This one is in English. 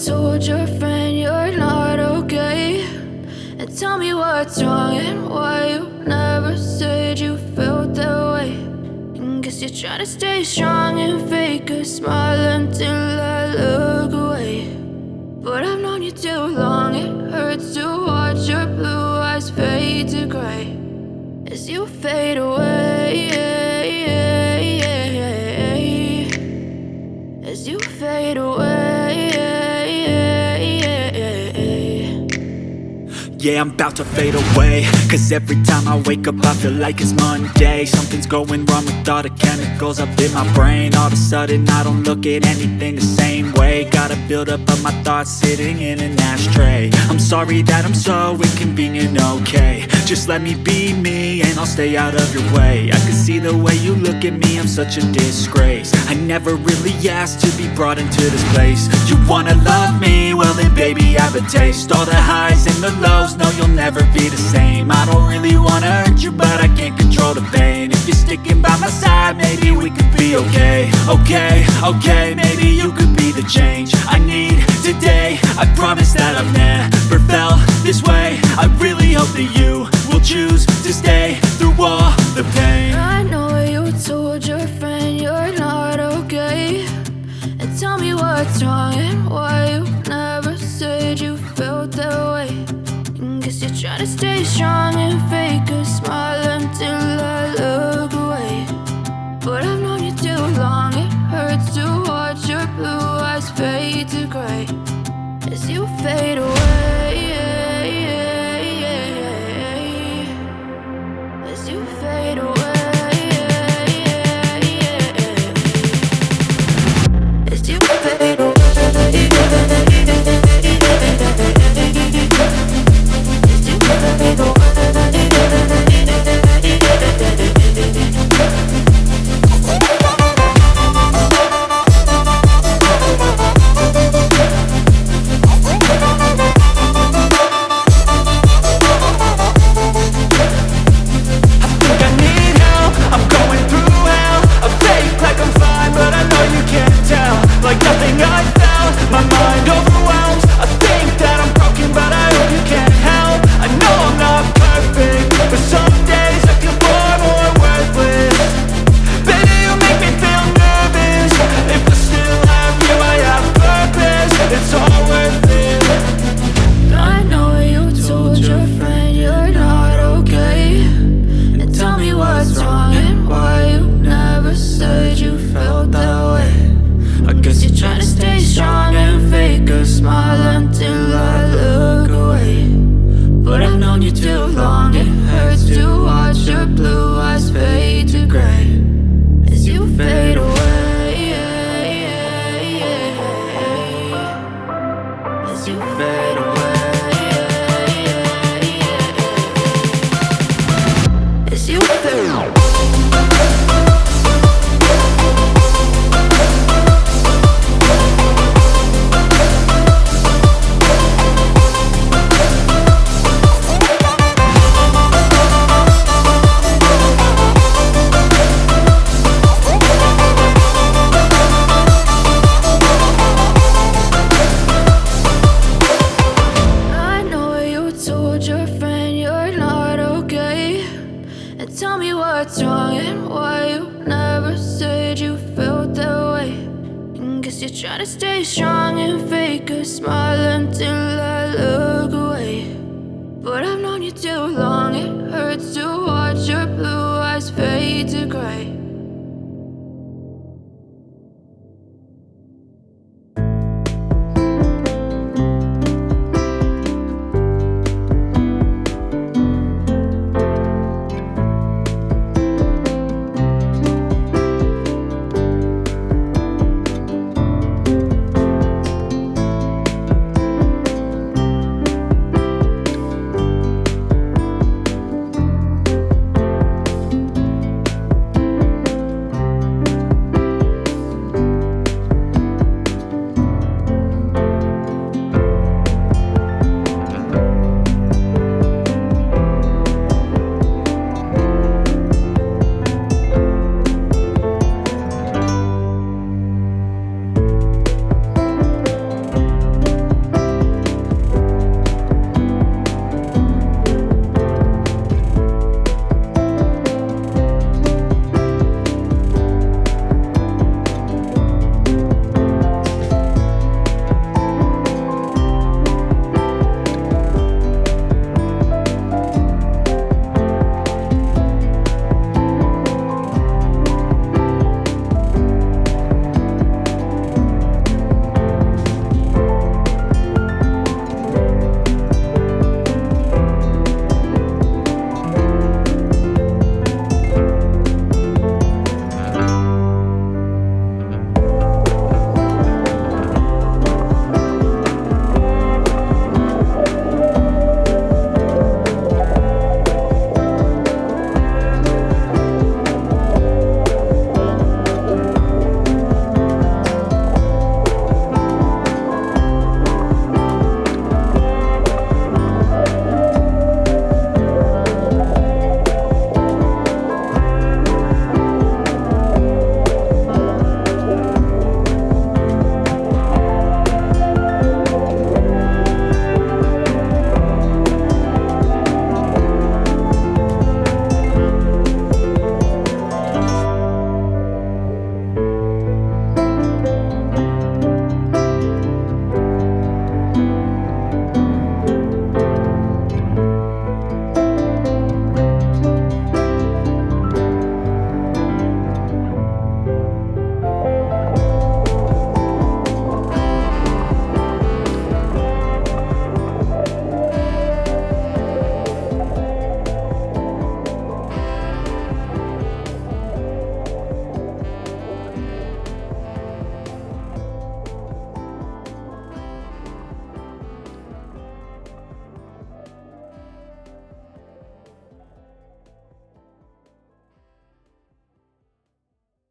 told your friend you're not okay, and tell me what's wrong and why you never said you felt that way. And guess you're trying to stay strong and fake a smile until I look away. But I've known you too long, it hurts to watch your blue eyes fade to gray as you fade away, as you fade away. Yeah, I'm about to fade away, cause every time I wake up I feel like it's Monday. Something's going wrong with all the chemicals up in my brain. All of a sudden I don't look at anything the same way. Gotta build up of my thoughts sitting in an ashtray. I'm sorry that I'm so inconvenient, okay. Just let me be me and I'll stay out of your way. I can see the way you look at me, I'm such a disgrace. I never really asked to be brought into this place. You wanna love me? Well then baby have a taste. All the highs and the lows, no you'll never be the same. I don't really wanna hurt you but I can't control the pain. If you're sticking by my side maybe we could be okay. Okay, maybe you could be the change I need today. I promise that I've never felt this way. I really hope that you will choose to stay through all the pain. I know you told your friend you're not okay, and tell me what's wrong and why you never said you felt that way. And guess you're trying to stay strong and fake a smile until I look away. But I've known you too long, it hurts to watch your blue eyes fade to gray as you fade away, as you fade away, as you fade away. Like nothing I felt, my mind overwhelmed. I think that I'm broken, but I hope you can't help. I know I'm not perfect, but some days I feel far more worthless. Baby, you make me feel nervous. If I still have you, I have purpose. It's all worth it. I know you told your friend you're not okay, and tell me what's wrong and why you never said you felt that way. I guess you're trying to stay strong and fake a smile until I look away. But I've known you too long, it hurts to watch your blue eyes fade to gray as you fade away, as you fade away, as you fade away. Your friend you're not okay, and tell me what's wrong and why you never said you felt that way. And guess you're trying to stay strong and fake a smile until I look away. But I've known you too long, it hurts to watch your blue eyes fade to gray